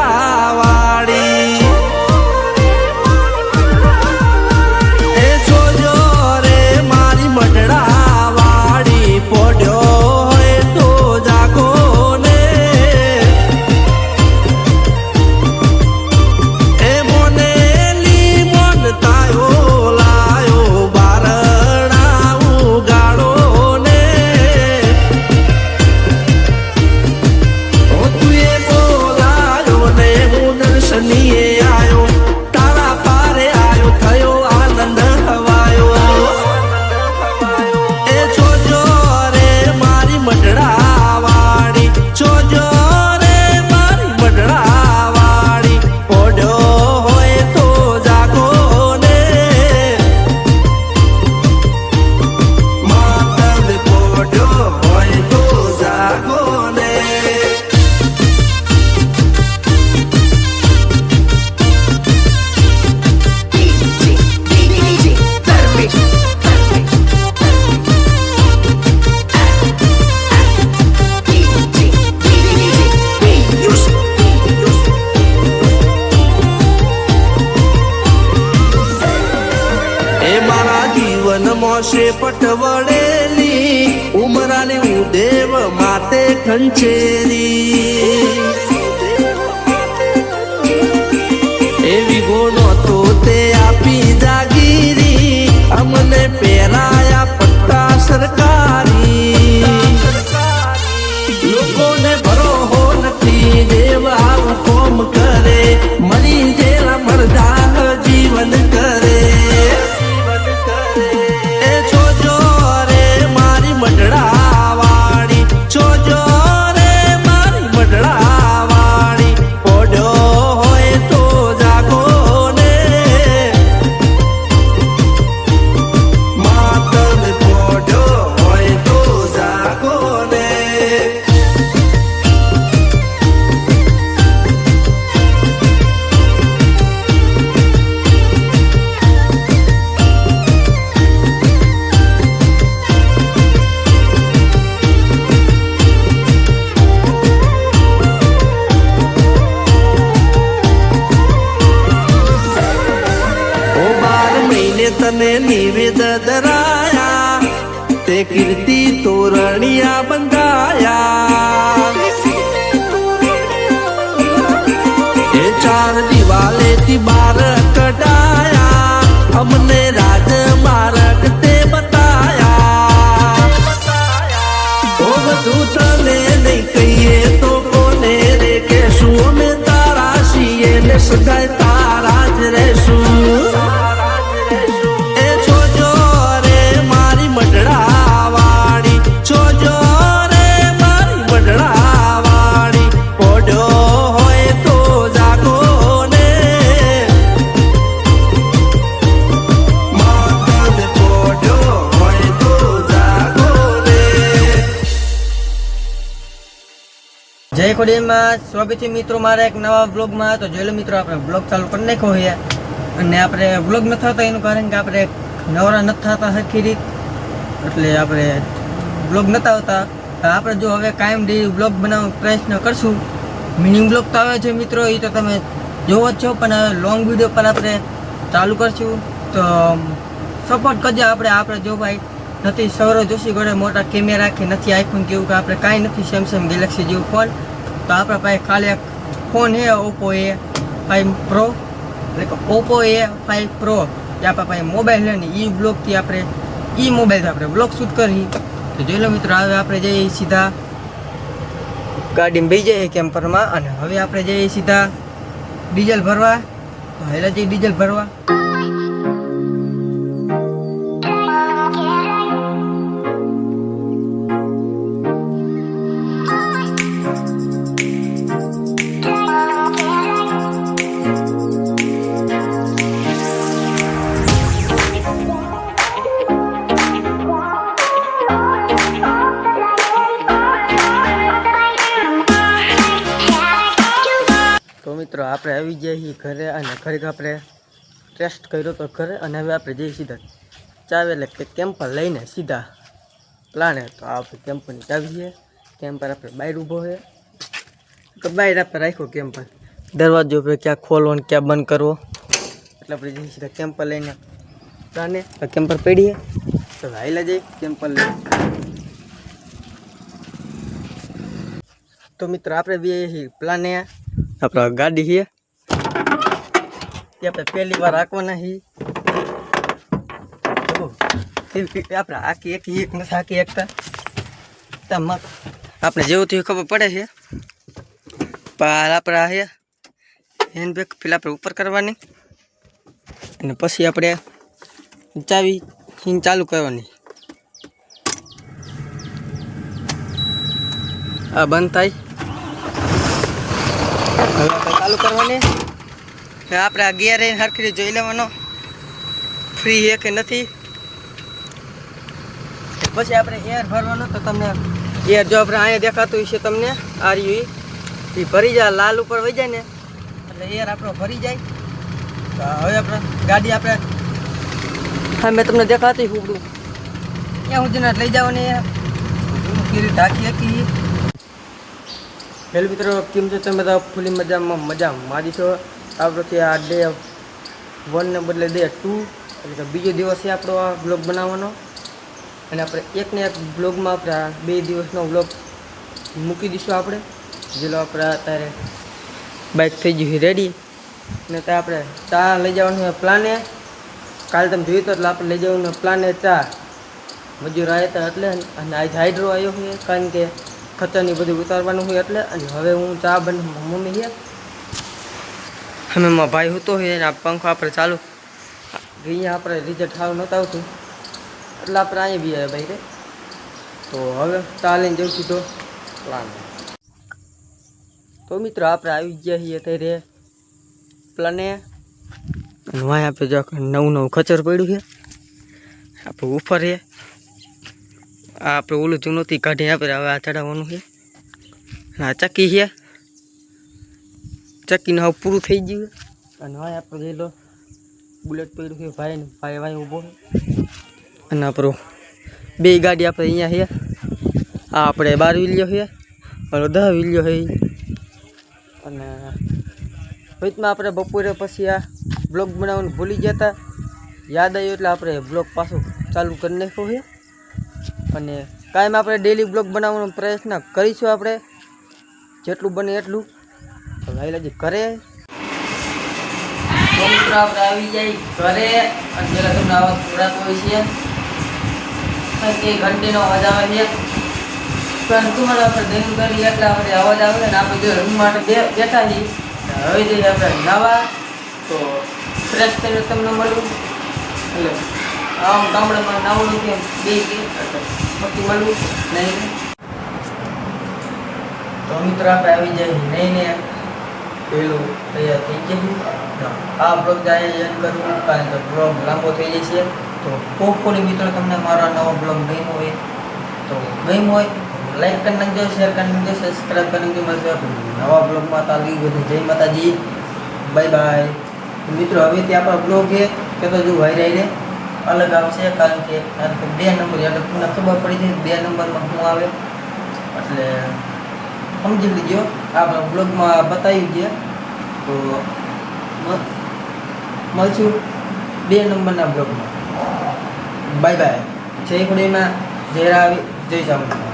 મઢડા વાળી એ જોજો રે મારી મઢડા વાળી પોડ્યો હોય તો જાગો ને એ મોનેલી મોન તાયો લાયો બારણા ઉગાડો ને તુએ બોલાયો ને હું દર્શનીએ આયો તારા પારે આયો થયો આનંદ હવાયો એ જોજો રે મારી મઢડા વાળી જોજો રે મારી મઢડા વાળી પોડ્યો હોય તો જાગો ને માતમ પોડ્યો હોય તો જાગો ને એ મારા જીવનમાં શેપટ વળેલી ઉમરાની હું દેવ માતે ખંચેરી એવી ગોનો તો તે આપી જાગીરી અમને પહેરાયા પટ્ટા સરકારી લોકોને ભરોહો નથી દેવ આવું કોમ કરે મરી જેલા મરદા જીવન કરે એ જોજો રે મારી મઢડા વાળી જોજો રે મારી મઢડા વાળી પોડ્યો હોય તો જાગો ને માતમ પોડ્યો હોય તો જાગો ને ઓ 12 મહિને તને નિવેદ ધરાયા તે કીર્તિ તોરણિયા બંધાયા એ 4 દિવાલેથી 12 કઢાયા અમને રાજમાર્ગ તે બતાયા ઓ બધું તને નહીં કહીએ તો કોને રે કહેશું અમે તારા છીએ ને સદાય તારા જ રહેશું એ જોજો રે મારી મઢડા વાળી જોજો રે મારી મઢડા વાળી પોડ્યો હોય તો જાગો ને માતમ પોડ્યો હોય તો જાગો ને જય ખોડિયારમાં સ્વાગત છે મિત્રો મારા એક નવા બ્લોગમાં. તો જોઈ લો મિત્રો, આપણે બ્લોગ ચાલુ કરી નાખ્યો છે અને આપણે બ્લોગ નથી થતા એનું કારણ કે આપણે નવરા નથી થતા સરખી રીત, એટલે આપણે બ્લોગ નહોતા આવતા. આપણે જો હવે કાયમ ડેલી બ્લોગ બનાવવાનો પ્રયત્ન કરશું. મિનિંગ બ્લોગ તો આવે છે મિત્રો, એ તો તમે જોવો જ છો, પણ હવે લોંગ વિડીયો પર આપણે ચાલુ કરશું. તો સપોર્ટ કરજો. આપણે જો ભાઈ નથી સૌરવ જોશી ગોળે મોટા કેમેરા કે નથી આઈફોન કેવું કે આપણે કાંઈ નથી સેમસંગ ગેલેક્સી જેવું ફોન. તો આપણા પાસે ખાલી એક ફોન છે ઓપ્પો A5 Pro, એટલે કે ઓપ્પો A5 Pro. એ આપણા પાસે મોબાઈલ છે ને એ બ્લોગથી આપણે મોબાઈલથી આપણે બ્લોગ શૂટ કરી. તો જોઈ લો મિત્રો, હવે આપણે જઈએ સીધા ગાડીમાં બેસી જઈએ કેમ્પરમાં અને હવે આપણે જઈએ સીધા ડીઝલ ભરવા. તો હેલા જઈએ ડીઝલ ભરવા. મિત્રો આપણે આવી જઈએ ઘરે અને ખરેખર આપણે ટેસ્ટ કર્યો તો ઘરે અને હવે આપણે જઈએ સીધા ચાવી એટલે કે કેમ્પર લઈને સીધા પ્લાને. તો આપણે કેમ્પરની ચાવી છે, કેમ્પર આપણે બહાર ઊભો છે તો બહાર આપણે રાખ્યો કેમ્પર. દરવાજો આપણે ક્યાં ખોલવો ને ક્યાં બંધ કરવો, એટલે આપણે જઈએ સીધા કેમ્પર લઈને પ્લાને કેમ્પર પેઢીએ તો હાઈલા જઈ કેમ્પર લઈને. તો મિત્રો આપણે બી પ્લાને આપણા ગાડી છે એ આપણે પહેલી વાર હાંકવાના છીએ. આપણે આખી એક નથી હાંકી એકતા આપણે જેવું થયું ખબર પડે છે. પણ આપણે છે હેન્ડ બ્રેક પેલા આપણે ઉપર કરવાની અને પછી આપણે ચાવી ચાલુ કરવાની. આ બંધ થાય હવે આપણે ચાલુ કરવાની. આપણે આ ગિયર સરખી રીતે જોઈ લેવાનો ફ્રી છે કે નથી. પછી આપણે એર ભરવાનો. તો તમને એર જો આપણે અહીંયા દેખાતું છે તમને આ રહ્યું એ ભરી જાય લાલ ઉપર વહી જાય ને એટલે એર આપણો ભરી જાય. તો હવે આપણે ગાડી આપણે હા મેં તમને દેખાતી હુકડું ત્યાં સુધીના લઈ જવાની કીરી ઢાંકી હતી. હેલો મિત્રો, કેમ છો તમે? તો ફૂલી મજા મારી છો. આપણો આ ડે 1 ને બદલે ડે 2 એટલે કે બીજો દિવસ છે આપણો આ બ્લોગ બનાવવાનો. અને આપણે એકને એક બ્લોગમાં આપણે આ 2 દિવસનો બ્લોગ મૂકી દઈશું. આપણે જેલો આપણે અત્યારે બાઇક થઈ ગયું રેડી ને ત્યાં આપણે ચા લઈ જવાનું પ્લાને. કાલે તમે જોયું તો એટલે આપણે લઈ જવાનું પ્લાને ચા મજૂર આવ્યા હતા એટલે. અને આજ હાઇડ્રો આવ્યો છે કારણ કે ખતરની બધું ઉતારવાનું હોય એટલે. અને હવે હું ચા મમ્મી છે અમે મારા ભાઈ હતો છે અને આ પંખો આપણે ચાલુ અહીંયા આપણે રિઝલ્ટ સારું નહોતું આવતું એટલે આપણે અહીંયા બી આવ્યા ભાઈ રે. તો હવે ચા લઈને જવું સીધો પ્લાન. તો મિત્રો આપણે આવી ગયા છીએ અત્યારે પ્લાને. અને વાંય આપણે જો નવું ખચર પડ્યું છે આપણું ઉપર છે. આ આપણે ઓલું જૂનોથી કાઢીને આપણે હવે આ ચડાવવાનું છે. આ ચક્કી છે, ચક્કીને હવે પૂરું થઈ ગયું. અને વાંય આપણે જોઈ લો બુલેટ પડ્યું છે ભાઈ વાંય ઊભો છે. અને આપણું 2 ગાડી આપણે અહીંયા છે. આ આપણે 12 વિલ્યો છે અને 10 વિલ્યો છે. અને વચમાં આપણે બપોરે પછી આ બ્લોગ બનાવવાનું ભૂલી ગયા હતા. યાદ આવ્યું એટલે આપણે બ્લોગ પાછું ચાલુ કરી નાખ્યો છે. અને કાયમ આપણે ડેલી બ્લોગ બનાવવાનો પ્રયત્ન કરીશું આપણે જેટલું બને એટલું. તો લાજી ઘરે મિત્રો આપણે આવી જાય ઘરે. અને પેલા તમને આવાજ થોડાક હોય છે કે ઘંટીનો અવાજ આવે છે પણ તમારે આપણે દહીં કરી એટલે આપણે અવાજ આવે ને આપણે જો રૂમ માટે બેઠા છીએ. હવે જઈએ આપણે નવા તો ફ્રેશ થઈને તમને મળવું એટલે આમ ગામડામાં નાવડું કે 2 કે પછી મળવું નહીં. તો મિત્રો આપણે આવી જાય નહીં ને પેલું તૈયાર થઈ ગયું. આ બ્લોગ જાય એન્ડ કરવું કારણ કે બ્લોગ લાંબો થઈ જાય છે. તો ખૂબ મિત્રો તમને મારા નવો બ્લોગ ગમ્યો હોય તો લાઈક કરી નાખજો, શેર કરી નાખજો, સબસ્ક્રાઈબ કરી નાખજો. મળશે નવા બ્લોગમાં. તાલી બધું જય માતાજી, બાય બાય. મિત્રો હવેથી આપણો બ્લોગ છે કે તો જો વાયરાઈને અલગ આવશે કારણ કે 2 નંબર એટલે તમને ખબર પડી જાય 2 નંબરમાં શું આવે એટલે સમજી લીજો. આપણા બ્લોગમાં બતાવી છે. તો મળશું 2 નંબરના બ્લોગમાં. Bye bye. જય ખુડીમાં, જય રાવી, જય ચામુંડા.